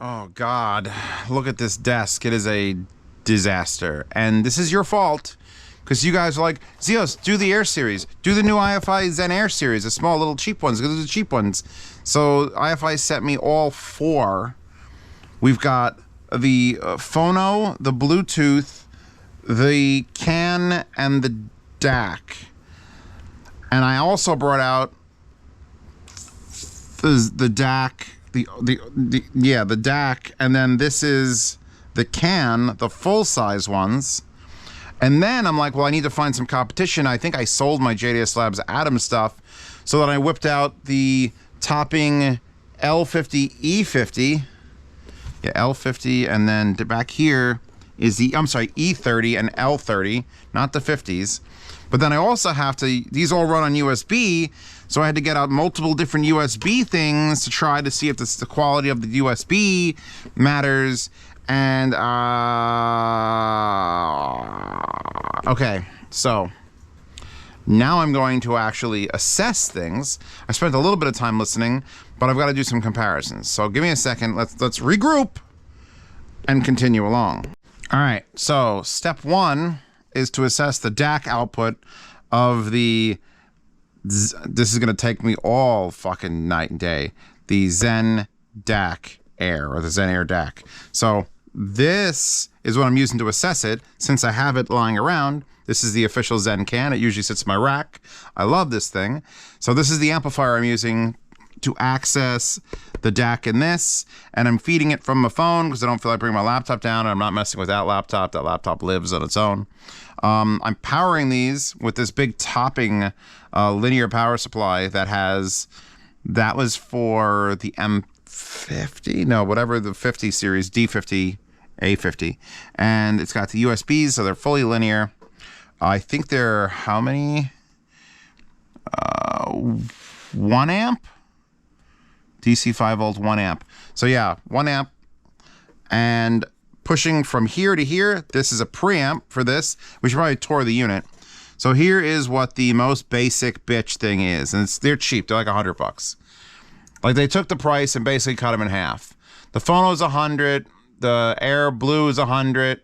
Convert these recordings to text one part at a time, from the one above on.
Oh God, look at this desk. It is a disaster. And this is your fault. Because you guys are like, Zeos, do the Air series. Do the new Audiophile Zen AIR series. The small little cheap ones. Because those are the cheap ones. So Audiophile sent me all four. We've got the Phono, the Bluetooth, the CAN, and the DAC. And I also brought out the DAC, the DAC, and then this is the CAN, the full-size ones. And then I'm like, well, I need to find some competition. I think I sold my JDS Labs Atom stuff, so that I whipped out the Topping L30 E50. Yeah, L50, and then back here is the, I'm sorry, E30 and L30, not the 50s. But then I also have to, these all run on USB, so I had to get out multiple different USB things to try to see if the quality of the USB matters. And, okay, so now I'm going to actually assess things. I spent a little bit of time listening, but I've got to do some comparisons. So give me a second, let's regroup and continue along. All right, so step one is to assess the DAC output of the, this is gonna take me all fucking night and day, the Zen DAC AIR, or the Zen AIR DAC. So this is what I'm using to assess it, since I have it lying around. This is the official Zen can. It usually sits in my rack. I love this thing. So this is the amplifier I'm using to access the DAC in this, and I'm feeding it from my phone because I don't feel like bringing my laptop down, and I'm not messing with that laptop. That laptop lives on its own. I'm powering these with this big Topping linear power supply that has, that was for the M50, no, whatever the 50 series, D50, A50, and it's got the USBs, so they're fully linear. I think they're how many? 1 amp? DC 5 volt, 1 amp. So yeah, 1 amp. And pushing from here to here, this is a preamp for this. We should probably tour the unit. So here is what the most basic bitch thing is. And they're cheap, they're like $100. Like they took the price and basically cut them in half. The Phono is 100, the Air Blue is 100,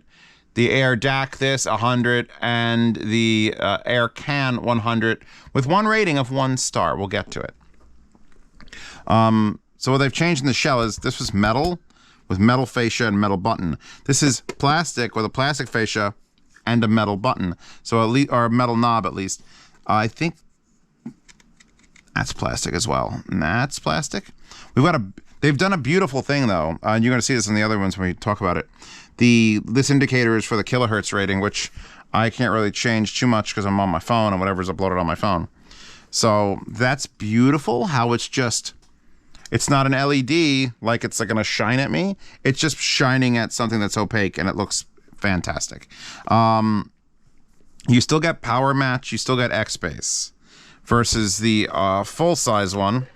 the Air DAC this 100, and the Air Can 100, with one rating of 1 star. We'll get to it. So what they've changed in the shell is this was metal with metal fascia and metal button. This is plastic with a plastic fascia and a metal button. So at least, or a metal knob at least. I think that's plastic as well. And that's plastic. We've got they've done a beautiful thing though. And you're going to see this in the other ones when we talk about it. This indicator is for the kilohertz rating, which I can't really change too much because I'm on my phone and whatever's uploaded on my phone. So that's beautiful how it's just, it's not an LED like it's like going to shine at me. It's just shining at something that's opaque, and it looks fantastic. You still get power match, you still get X-Bass, versus the full-size one,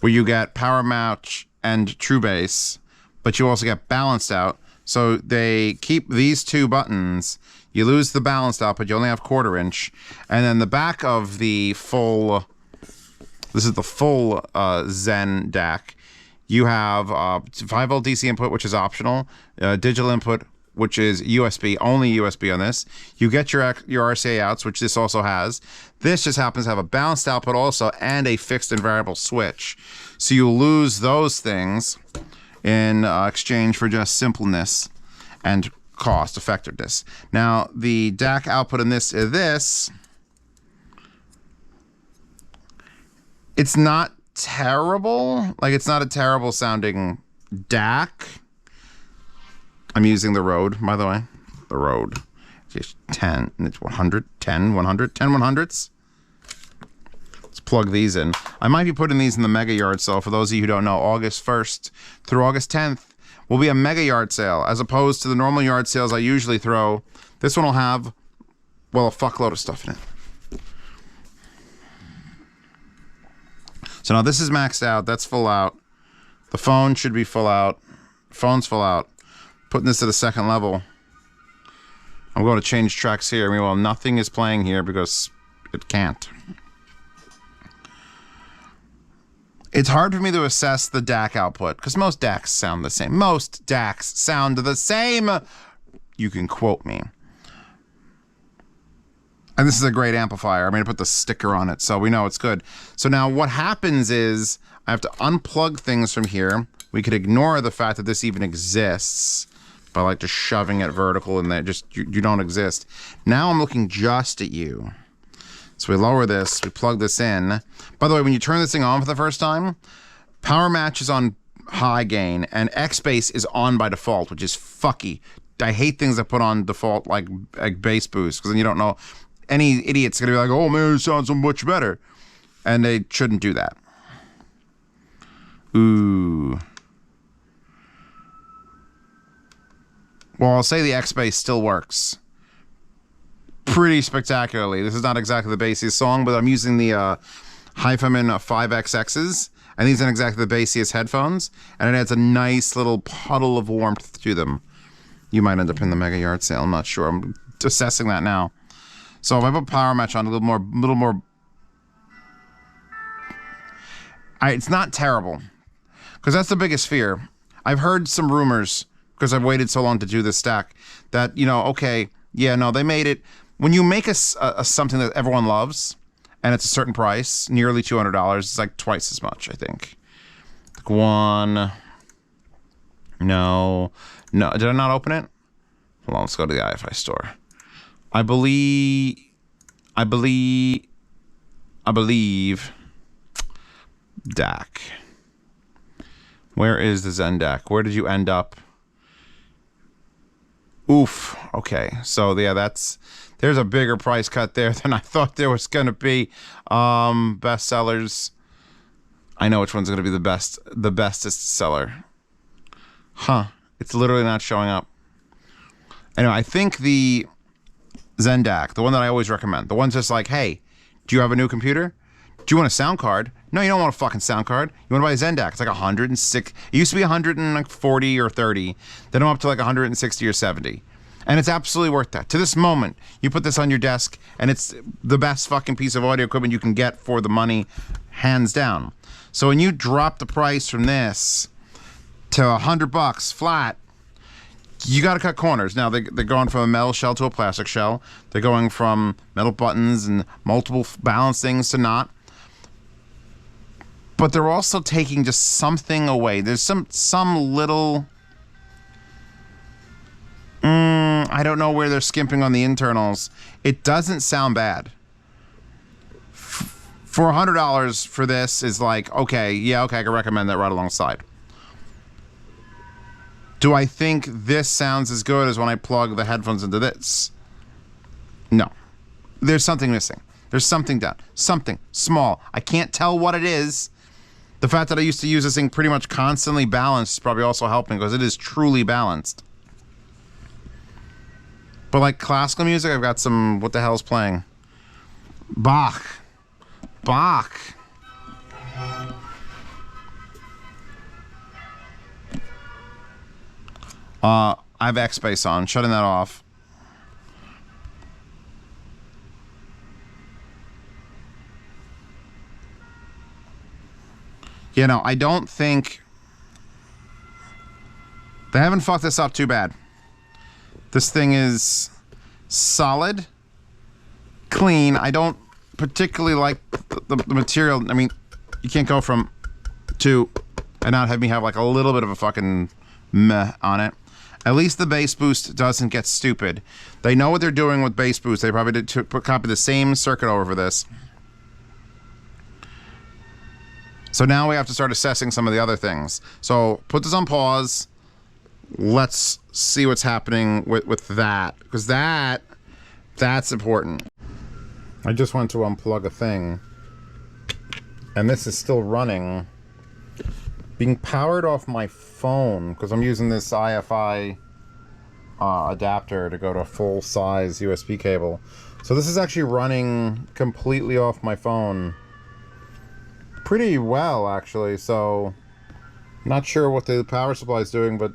where you get power match and true bass, but you also get balanced out. So they keep these two buttons. You lose the balanced out, but you only have 1/4 inch. And then the back of the full, this is the full Zen DAC. You have 5 volt DC input, which is optional. Digital input, which is USB, only USB on this. You get your RCA outs, which this also has. This just happens to have a balanced output also, and a fixed and variable switch. So you lose those things in exchange for just simpleness and cost effectiveness. Now, the DAC output in this is this. It's not terrible. Like, it's not a terrible sounding DAC. I'm using the Rode, by the way. The Rode. It's 10, and it's 100, 10, 100, 10 100s. Let's plug these in. I might be putting these in the mega yard sale. For those of you who don't know, August 1st through August 10th will be a mega yard sale, as opposed to the normal yard sales I usually throw. This one will have, well, a fuckload of stuff in it. So now this is maxed out. That's full out. The phone should be full out. Phone's full out. Putting this at a second level. I'm going to change tracks here. Meanwhile, nothing is playing here because it can't. It's hard for me to assess the DAC output because most DACs sound the same. Most DACs sound the same. You can quote me. And this is a great amplifier. I'm going to put the sticker on it so we know it's good. So now what happens is I have to unplug things from here. We could ignore the fact that this even exists by like just shoving it vertical and there. Just you don't exist. Now I'm looking just at you. So we lower this, we plug this in. By the way, when you turn this thing on for the first time, power match is on high gain and X-Bass is on by default, which is fucky. I hate things that put on default like bass boost because then you don't know. Any idiot's gonna be like, oh man, it sounds so much better. And they shouldn't do that. Ooh. Well, I'll say the X-Bass still works pretty spectacularly. This is not exactly the bassiest song, but I'm using the Hyphaman 5XXs, and these aren't exactly the bassiest headphones, and it adds a nice little puddle of warmth to them. You might end up in the mega yard sale, I'm not sure. I'm assessing that now. So if I put power match on a little more, it's not terrible, because that's the biggest fear. I've heard some rumors, because I've waited so long to do this stack, that, you know, okay, yeah, no, they made it. When you make a something that everyone loves, and it's a certain price, nearly $200, it's like twice as much, I think. Like one, no, did I not open it? Hold on, let's go to the Audiophile store. I believe DAC. Where is the Zen DAC? Where did you end up? Oof. Okay. So yeah, there's a bigger price cut there than I thought there was gonna be. Best sellers. I know which one's gonna be the bestest seller. Huh. It's literally not showing up. Anyway, I think the Zen DAC, the one that I always recommend, the one's just like, hey, do you have a new computer? Do you want a sound card? No, you don't want a fucking sound card. You want to buy a Zen DAC. It's like 106. It used to be 140 or 30. Then I'm up to like 160 or 70. And it's absolutely worth that. To this moment, you put this on your desk, and it's the best fucking piece of audio equipment you can get for the money, hands down. So when you drop the price from this to $100 flat, you got to cut corners. Now, they're going from a metal shell to a plastic shell. They're going from metal buttons and multiple balance things to not. But they're also taking just something away. There's some little... I don't know where they're skimping on the internals. It doesn't sound bad. For $100 for this is like, okay, yeah, okay, I can recommend that right alongside. Do I think this sounds as good as when I plug the headphones into this? No. There's something missing. There's something down. Something small. I can't tell what it is. The fact that I used to use this thing pretty much constantly balanced is probably also helping because it is truly balanced. But like classical music, I've got some, what the hell's playing? Bach. I have X-Bass on, shutting that off. You know, I don't think they haven't fucked this up too bad. This thing is solid, clean. I don't particularly like the material. I mean, you can't go from to and not have me have like a little bit of a fucking meh on it. At least the bass boost doesn't get stupid. They know what they're doing with bass boost. They probably did copy the same circuit over for this. So now we have to start assessing some of the other things. So put this on pause. Let's see what's happening with that, because that's important. I just went to unplug a thing, and this is still running, being powered off my phone, because I'm using this IFI adapter to go to a full-size USB cable. So this is actually running completely off my phone. Pretty well, actually, so not sure what the power supply is doing, but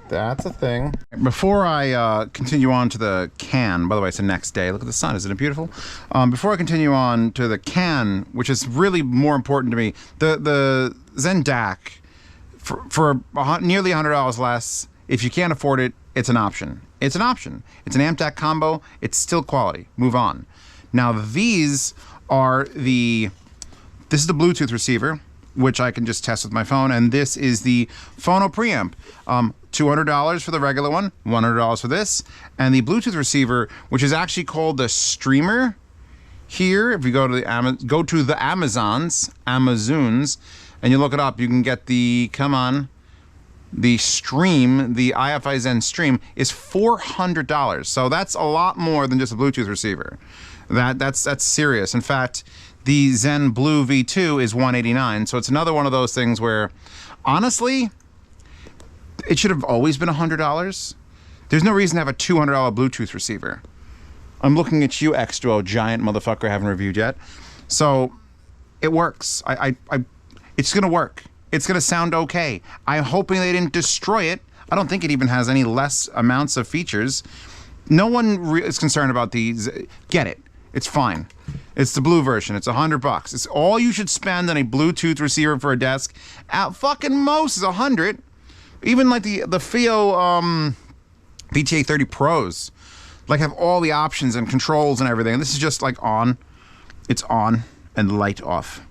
That's a thing. Before I continue on to the can, by the way, it's the next day. Look at the sun. Isn't it beautiful? Before I continue on to the can, which is really more important to me, the Zen DAC, for nearly $100 less, if you can't afford it, it's an option. It's an option. It's an amp DAC combo. It's still quality. Move on. Now, these are this is the Bluetooth receiver, which I can just test with my phone, and this is the Phono preamp. $200 for the regular one, $100 for this, and the Bluetooth receiver, which is actually called the Streamer. Here, if you go to the Amazons, and you look it up, you can get the the Stream, the Audiophile Zen Stream, is $400. So that's a lot more than just a Bluetooth receiver. That's serious. In fact, the Zen Blue V2 is $189. So it's another one of those things where, honestly, it should have always been $100. There's no reason to have a $200 Bluetooth receiver. I'm looking at you, X2O giant motherfucker I haven't reviewed yet. So it works. It's gonna work. It's gonna sound okay. I'm hoping they didn't destroy it. I don't think it even has any less amounts of features. No one is concerned about these. Get it. It's fine. It's the blue version. It's $100. It's all you should spend on a Bluetooth receiver for a desk. At fucking most is $100. Even like the Phono VTA30 Pros, like have all the options and controls and everything. And this is just like on. It's on and light off.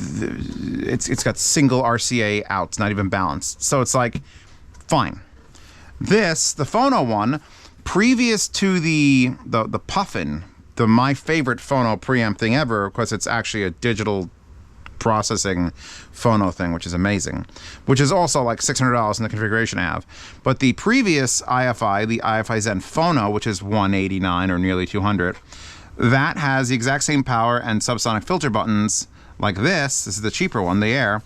It's got single RCA outs, not even balanced. So it's like, fine. This, the Phono one, previous to the Puffin, my favorite Phono preamp thing ever, because it's actually a digital processing Phono thing, which is amazing, which is also like $600 in the configuration I have. But the previous IFI, the Audiophile Zen Phono, which is $189 or nearly $200, that has the exact same power and subsonic filter buttons like this. This is the cheaper one, the Air,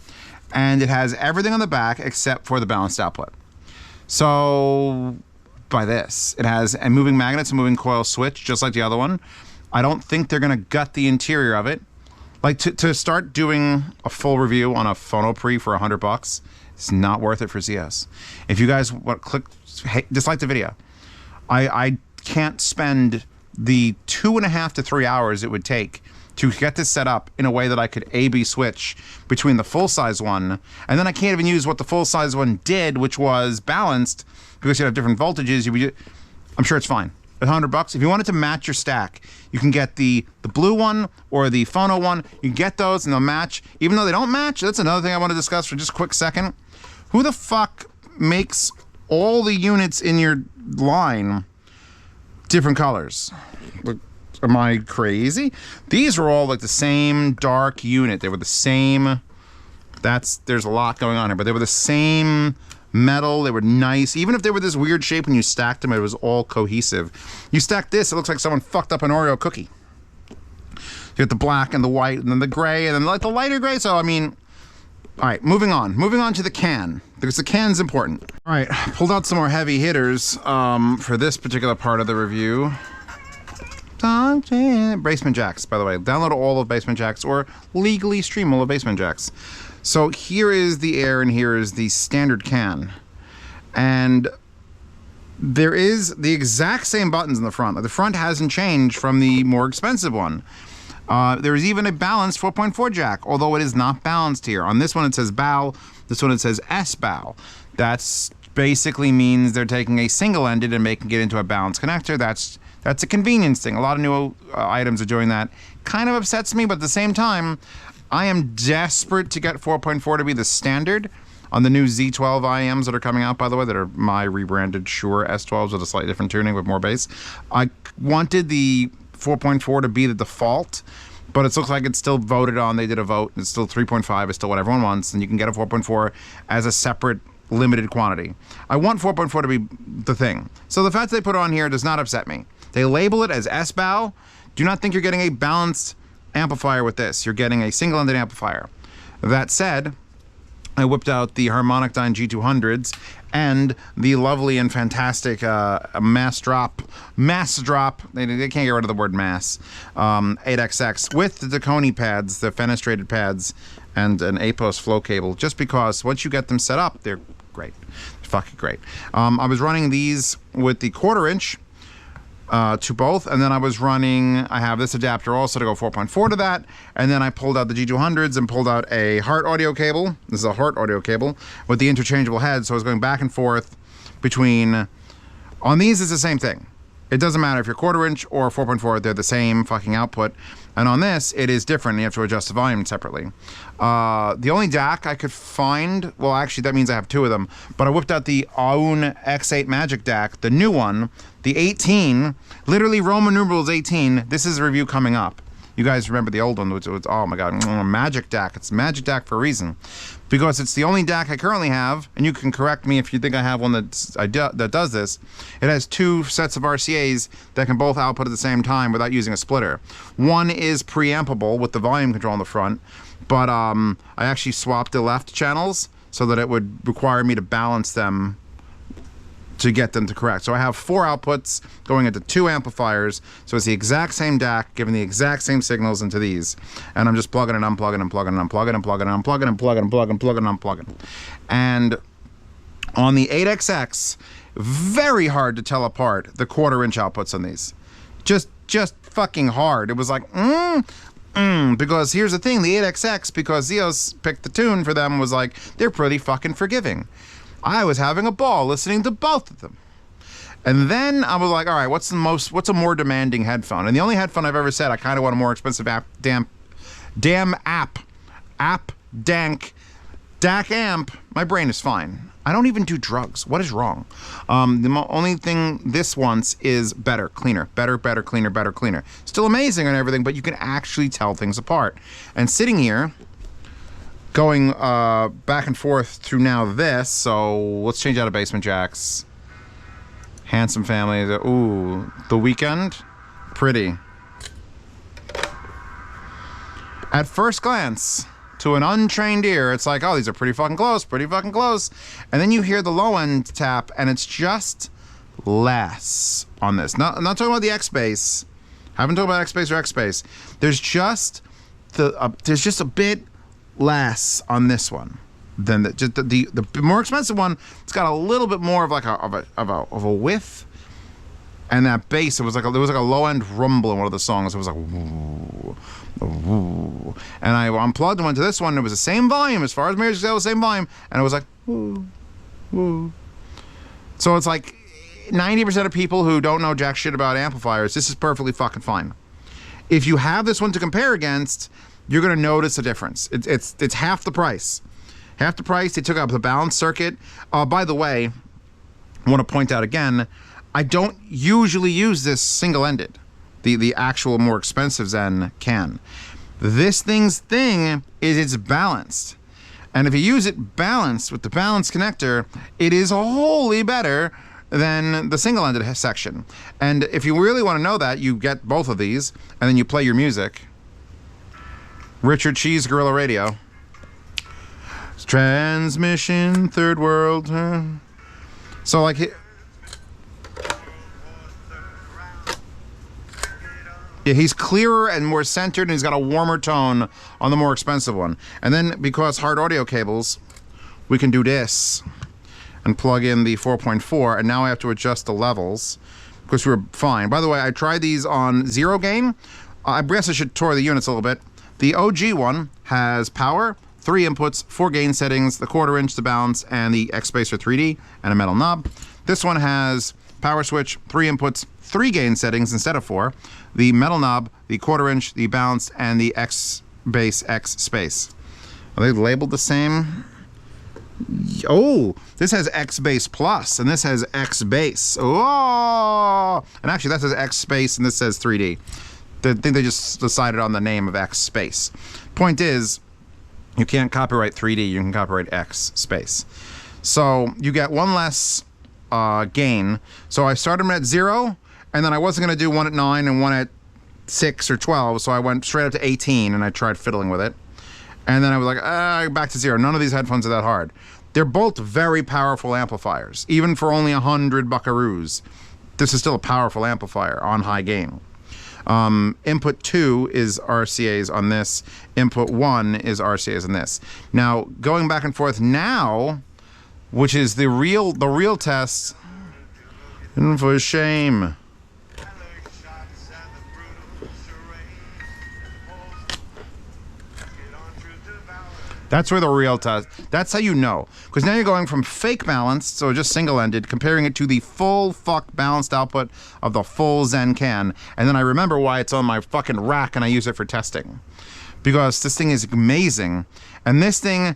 and it has everything on the back except for the balanced output. So by this, it has a moving magnets, a moving coil switch, just like the other one. I don't think they're gonna gut the interior of it. Like to start doing a full review on a Phono Pre for $100, it's not worth it for Zeos. If you guys dislike the video, I can't spend the 2.5 to 3 hours it would take to get this set up in a way that I could A/B switch between the full-size one, and then I can't even use what the full-size one did, which was balanced, because you have different voltages. I'm sure it's fine. At $100, if you wanted to match your stack, you can get the blue one or the Phono one. You can get those and they'll match. Even though they don't match, that's another thing I want to discuss for just a quick second. Who the fuck makes all the units in your line different colors? Am I crazy? These were all like the same dark unit. They were the same. There's a lot going on here, but they were the same metal. They were nice. Even if they were this weird shape when you stacked them, it was all cohesive. You stack this, it looks like someone fucked up an Oreo cookie. You get the black and the white and then the gray and then like the lighter gray. So, I mean, all right, moving on. Moving on to the can, because the can's important. All right, pulled out some more heavy hitters for this particular part of the review. Basement jacks, by the way. Download all of Basement Jacks or legally stream all of Basement Jacks. So here is the Air and here is the standard can. And there is the exact same buttons in the front. Like the front hasn't changed from the more expensive one. There is even a balanced 4.4 jack, although it is not balanced here. On this one it says BAL, this one it says S-BAL. That's basically means they're taking a single-ended and making it into a balanced connector. That's a convenience thing. A lot of new items are doing that. Kind of upsets me, but at the same time, I am desperate to get 4.4 to be the standard on the new Z12 IMs that are coming out, by the way, that are my rebranded Shure S12s with a slightly different tuning with more bass. I wanted the 4.4 to be the default, but it looks like it's still voted on. They did a vote. It's still 3.5. It's still what everyone wants, and you can get a 4.4 as a separate limited quantity. I want 4.4 to be the thing. So the fact that they put it on here does not upset me. They label it as S-BAL. Do not think you're getting a balanced amplifier with this. You're getting a single-ended amplifier. That said, I whipped out the Harmonic Dyne G200s and the lovely and fantastic mass drop, they can't get rid of the word mass, 8XX with the Taconi pads, the fenestrated pads, and an APOS flow cable, just because once you get them set up, they're great. Fucking great. I was running these with the 1/4 inch to both, and then I was running, I have this adapter also to go 4.4 to that, and then I pulled out the G200s and pulled out a Heart audio cable. This is a Heart audio cable with the interchangeable head, so I was going back and forth between, on these it's the same thing. It doesn't matter if you're 1/4 inch or 4.4, they're the same fucking output. And on this, it is different. You have to adjust the volume separately. The only DAC I could find, well, actually, that means I have 2 of them, but I whipped out the Aoun X8 Magic DAC, the new one, the 18, literally Roman numerals 18. This is a review coming up. You guys remember the old one, which was, oh my God, Magic DAC. It's Magic DAC for a reason. Because it's the only DAC I currently have, and you can correct me if you think I have one that does this. It has 2 sets of RCAs that can both output at the same time without using a splitter. One is preampable with the volume control in the front, but I actually swapped the left channels so that it would require me to balance them to get them to correct. So I have 4 outputs going into 2 amplifiers, so it's the exact same DAC giving the exact same signals into these, and I'm just plugging and unplugging and plugging and unplugging and plugging and unplugging and plugging and plugging and plugging and unplugging. And on the 8XX, very hard to tell apart the 1/4 inch outputs on these. Just fucking hard. It was like, because here's the thing, the 8XX, because Zeos picked the tune for them, was like, they're pretty fucking forgiving. I was having a ball listening to both of them. And then I was like, all right, what's a more demanding headphone? And the only headphone I've ever said, I kind of want a more expensive DAC amp. My brain is fine. I don't even do drugs. What is wrong? The only thing this wants is better, cleaner, better, cleaner, better, cleaner. Still amazing and everything, but you can actually tell things apart. And sitting here, going back and forth through now this, so let's change out of basement jacks. Handsome family. Ooh, The Weeknd. Pretty. At first glance, to an untrained ear, it's like, oh, these are pretty fucking close, pretty fucking close. And then you hear the low end tap, and it's just less on this. I'm not talking about the X bass. Haven't talked about X bass or X bass. There's just a bit less on this one than the more expensive one. It's got a little bit more of like a width, and that bass, there was like a low end rumble in one of the songs. It was like woo, woo. And I unplugged and went to this one. It was the same volume as far as music goes, the same volume, and it was like woo, woo. So it's like 90% of people who don't know jack shit about amplifiers, this is perfectly fucking fine. If you have this one to compare against, you're going to notice a difference. It's half the price. Half the price. They took out the balance circuit. By the way, I want to point out again, I don't usually use this single-ended. The actual more expensive Zen can. This thing's thing is it's balanced. And if you use it balanced with the balanced connector, it is wholly better than the single-ended section. And if you really want to know that, you get both of these, and then you play your music. Richard Cheese, Gorilla Radio. Transmission, third world. So like, yeah, he's clearer and more centered, and he's got a warmer tone on the more expensive one. And then because Heart audio cables, we can do this and plug in the 4.4, and now I have to adjust the levels because we were fine. By the way, I tried these on 0 gain. I guess I should tour the units a little bit. The OG one has power, 3 inputs, 4 gain settings, the 1/4 inch, the balance, and the X bass or 3D, and a metal knob. This one has power switch, 3 inputs, 3 gain settings instead of 4, the metal knob, the 1/4 inch, the balance, and the X bass, X space. Are they labeled the same? Oh, this has X bass plus, and this has X bass. Oh, and actually that says X space, and this says 3D. I think they just decided on the name of X space. Point is, you can't copyright 3D, you can copyright X space. So you get one less gain. So I started them at 0, and then I wasn't going to do one at 9 and one at 6 or 12, so I went straight up to 18, and I tried fiddling with it. And then I was like, back to 0. None of these headphones are that hard. They're both very powerful amplifiers. Even for only 100 buckaroos, this is still a powerful amplifier on high gain. Input 2 is RCAs on this. Input 1 is RCAs on this. Now, going back and forth now, which is the real test. And for shame. That's where the real test. That's how you know. Because now you're going from fake balanced, so just single-ended, comparing it to the full fuck balanced output of the full Zen can. And then I remember why it's on my fucking rack and I use it for testing. Because this thing is amazing. And this thing,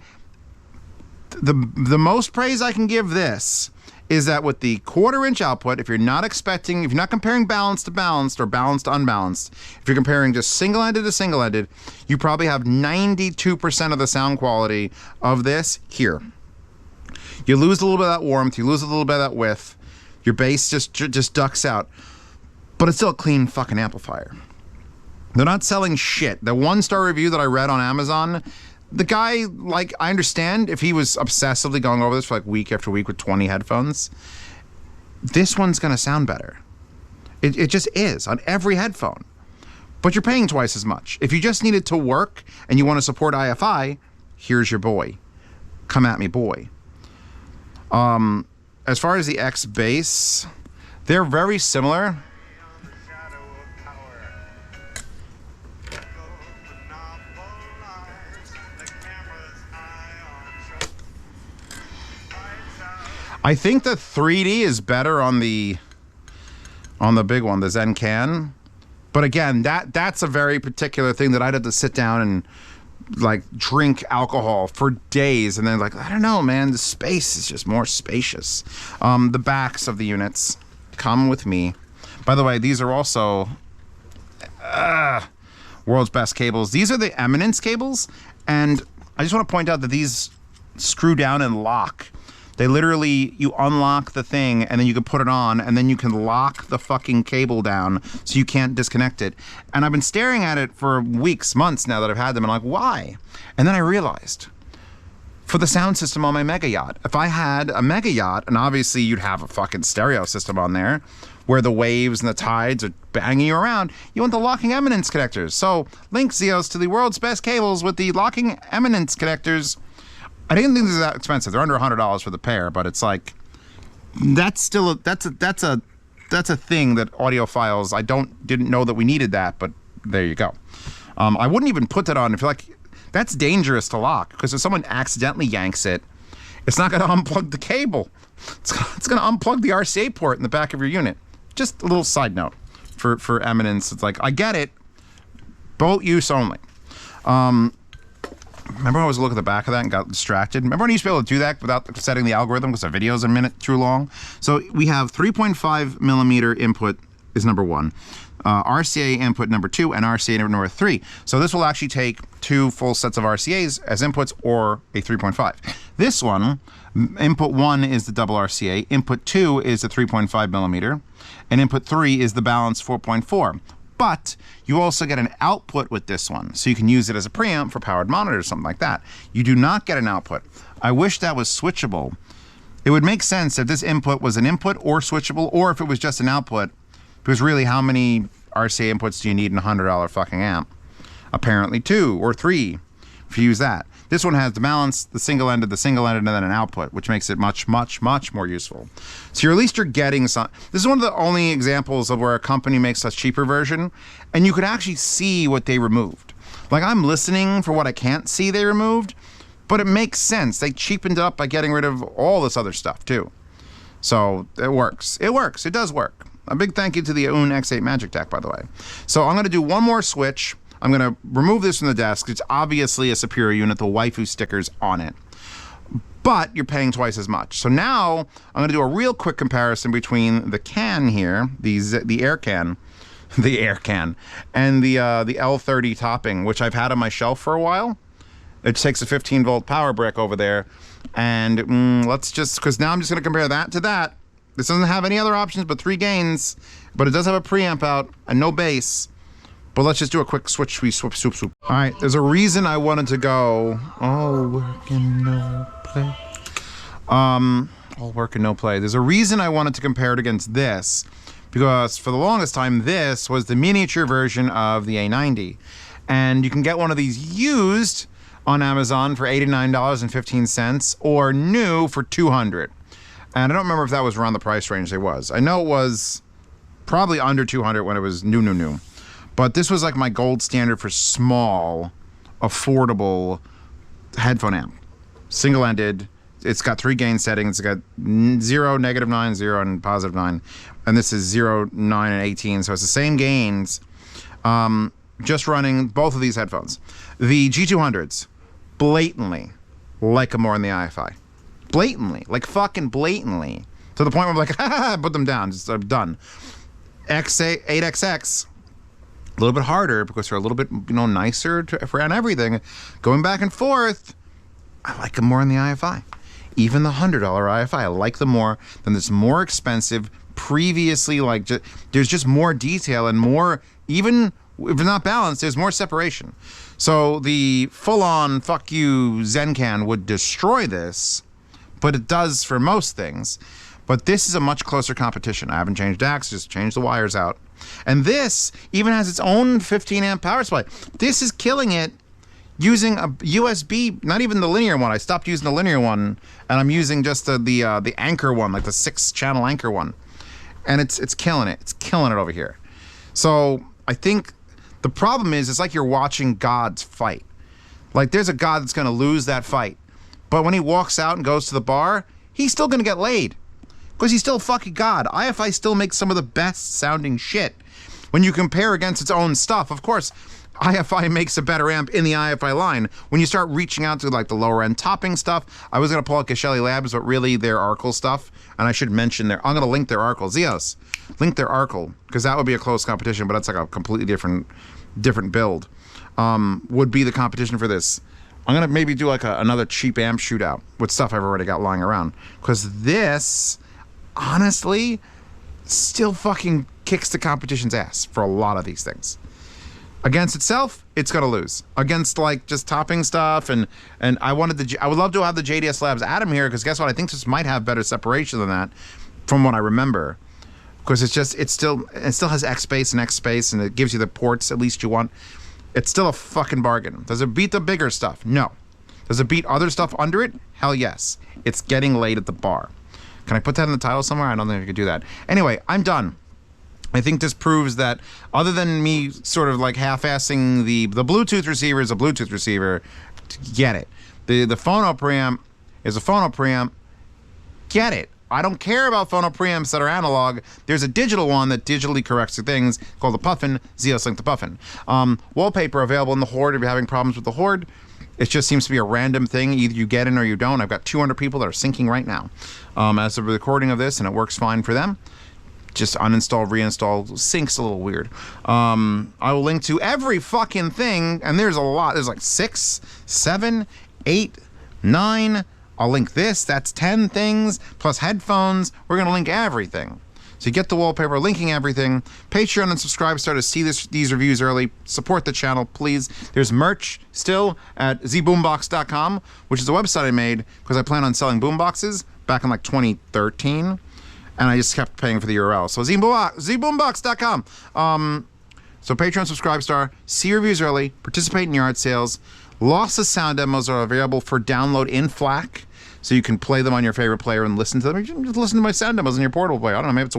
the most praise I can give this is that with the 1/4 inch output, if you're not comparing balanced to balanced or balanced to unbalanced, if you're comparing just single-ended to single-ended, you probably have 92% of the sound quality of this here. You lose a little bit of that warmth, you lose a little bit of that width, your bass just ducks out, but it's still a clean fucking amplifier. They're not selling shit. The 1-star review that I read on Amazon, the guy, like, I understand if he was obsessively going over this for like week after week with 20 headphones, this one's gonna sound better. It just is on every headphone. But you're paying twice as much. If you just need it to work and you want to support IFI, here's your boy. Come at me, boy. As far as the X bass, they're very similar. I think the 3D is better on the big one, the Zen can. But again, that's a very particular thing that I'd have to sit down and like drink alcohol for days and then like, I don't know, man, the space is just more spacious. The backs of the units come with me. By the way, these are also world's best cables. These are the Eminence cables, and I just want to point out that these screw down and lock. They literally, you unlock the thing and then you can put it on and then you can lock the fucking cable down so you can't disconnect it. And I've been staring at it for weeks, months now that I've had them, and I'm like, why? And then I realized, for the sound system on my mega yacht. If I had a mega yacht, and obviously you'd have a fucking stereo system on there where the waves and the tides are banging you around, you want the locking Eminence connectors. So link Zeos to the world's best cables with the locking Eminence connectors. I didn't think they're that expensive. They're under $100 for the pair, but it's like, that's still that's a thing that audiophiles, didn't know that we needed that, but there you go. I wouldn't even put that on if you're like, that's dangerous to lock, because if someone accidentally yanks it, it's not going to unplug the cable. It's going to unplug the RCA port in the back of your unit. Just a little side note for Eminence. It's like, I get it, boat use only. Remember when I was looking at the back of that and got distracted? Remember when you used to be able to do that without setting the algorithm because the video's a minute too long? So we have 3.5 millimeter input is number 1, RCA input number 2, and RCA number 3. So this will actually take 2 full sets of RCAs as inputs or a 3.5. This one, input 1 is the double RCA, input 2 is the 3.5 millimeter, and input 3 is the balanced 4.4. But you also get an output with this one, so you can use it as a preamp for powered monitors, something like that. You do not get an output. I wish that was switchable. It would make sense if this input was an input or switchable, or if it was just an output, because really, how many RCA inputs do you need in a $100 fucking amp? Apparently 2 or 3 if you use that. This one has the balance, the single-ended, and then an output, which makes it much, much, much more useful. So at least you're getting some. This is one of the only examples of where a company makes a cheaper version, and you could actually see what they removed. Like, I'm listening for what I can't see they removed, but it makes sense. They cheapened it up by getting rid of all this other stuff, too. So it works. It works. It does work. A big thank you to the Oon X8 Magic Deck, by the way. So I'm going to do one more switch. I'm going to remove this from the desk. It's obviously a superior unit, the waifu stickers on it. But you're paying twice as much. So now I'm going to do a real quick comparison between the can here, the Air can, and the L30 topping, which I've had on my shelf for a while. It takes a 15-volt power brick over there. And let's just, because now I'm just going to compare that to that. This doesn't have any other options but 3 gains, but it does have a preamp out and no bass. But let's just do a quick switch, swoop. All right, there's a reason I wanted to go all work and no play. All work and no play. There's a reason I wanted to compare it against this, because for the longest time, this was the miniature version of the A90. And you can get one of these used on Amazon for $89.15 or new for $200. And I don't remember if that was around the price range they was. I know it was probably under $200 when it was new. But this was like my gold standard for small, affordable headphone amp. Single-ended. It's got 3 gain settings. It's got 0, -9, 0, and +9. And this is 0, 9, and 18. So it's the same gains. Just running both of these headphones. The G200s, blatantly like them more in the Audiophile. Blatantly. Like fucking blatantly. To the point where I'm like, put them down. Just, I'm done. 8XX, a little bit harder because they're a little bit, nicer around everything. Going back and forth, I like them more in the Audiophile. Even the $100 Audiophile, I like them more than this more expensive, previously, there's just more detail and more, even if not balanced, there's more separation. So the full-on fuck you Zencan would destroy this, but it does for most things. But this is a much closer competition. I haven't changed DACs, just changed the wires out. And this even has its own 15 amp power supply. This is killing it using a USB, not even the linear one. I stopped using the linear one, and I'm using just the anchor one, like the 6-channel anchor one. And it's killing it. It's killing it over here. So I think the problem is, it's like you're watching gods fight. Like there's a god that's going to lose that fight. But when he walks out and goes to the bar, he's still going to get laid. Because he's still fucking God. Audiophile still makes some of the best sounding shit. When you compare against its own stuff, of course, Audiophile makes a better amp in the Audiophile line. When you start reaching out to like the lower end topping stuff, I was going to pull out Geshelli Labs, but really their Arkle stuff. And I should mention I'm going to link their Arkle. Zeos, link their Arkle, because that would be a close competition, but that's like a completely different build. Would be the competition for this. I'm going to maybe do like another cheap amp shootout with stuff I've already got lying around. Because this, honestly, still fucking kicks the competition's ass for a lot of these things. Against itself, it's gonna lose. Against like just topping stuff, and I would love to have the JDS Labs Adam here, because guess what? I think this might have better separation than that, from what I remember. Because it still has X space and X space, and it gives you the ports at least you want. It's still a fucking bargain. Does it beat the bigger stuff? No. Does it beat other stuff under it? Hell yes. It's getting laid at the bar. Can I put that in the title somewhere? I don't think I could do that. Anyway, I'm done. I think this proves that, other than me sort of like half-assing the Bluetooth receiver is a Bluetooth receiver, get it. The phono preamp is a phono preamp, get it. I don't care about phono preamps that are analog. There's a digital one that digitally corrects the things called the Puffin, Zeoslink the Puffin. Wallpaper available in the Horde if you're having problems with the Horde. It just seems to be a random thing. Either you get in or you don't. I've got 200 people that are syncing right now as of the recording of this, and it works fine for them. Just uninstall, reinstall, syncs a little weird. I will link to every fucking thing, and there's a lot. There's like 6, 7, 8, 9. I'll link this. That's 10 things, plus headphones. We're going to link everything. So you get the wallpaper, linking everything. Patreon and Subscribestar to see these reviews early. Support the channel, please. There's merch still at zboombox.com, which is a website I made because I plan on selling boomboxes back in like 2013. And I just kept paying for the URL. So zboombox.com. So Patreon, Subscribestar, see reviews early, participate in yard sales. Lossless sound demos are available for download in FLAC. So you can play them on your favorite player and listen to them. You can just listen to my sound demos on your portable player. I don't know, maybe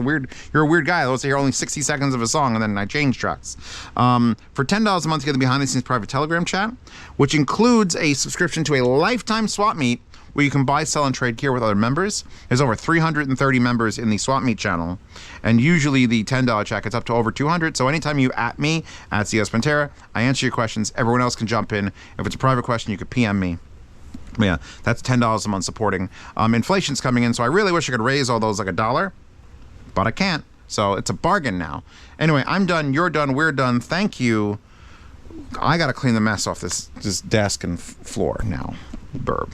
you're a weird guy. Let's say you're only 60 seconds of a song and then I change tracks. For $10 a month, you get the behind the scenes private Telegram chat, which includes a subscription to a lifetime swap meet where you can buy, sell, and trade gear with other members. There's over 330 members in the swap meet channel, and usually the $10 chat gets up to over 200. So anytime you at me, at Zeospantera, I answer your questions. Everyone else can jump in. If it's a private question, you could PM me. Yeah, that's $10 a month supporting. Inflation's coming in, so I really wish I could raise all those like $1, but I can't. So it's a bargain now. Anyway, I'm done. You're done. We're done. Thank you. I got to clean the mess off this desk and floor now. Burb.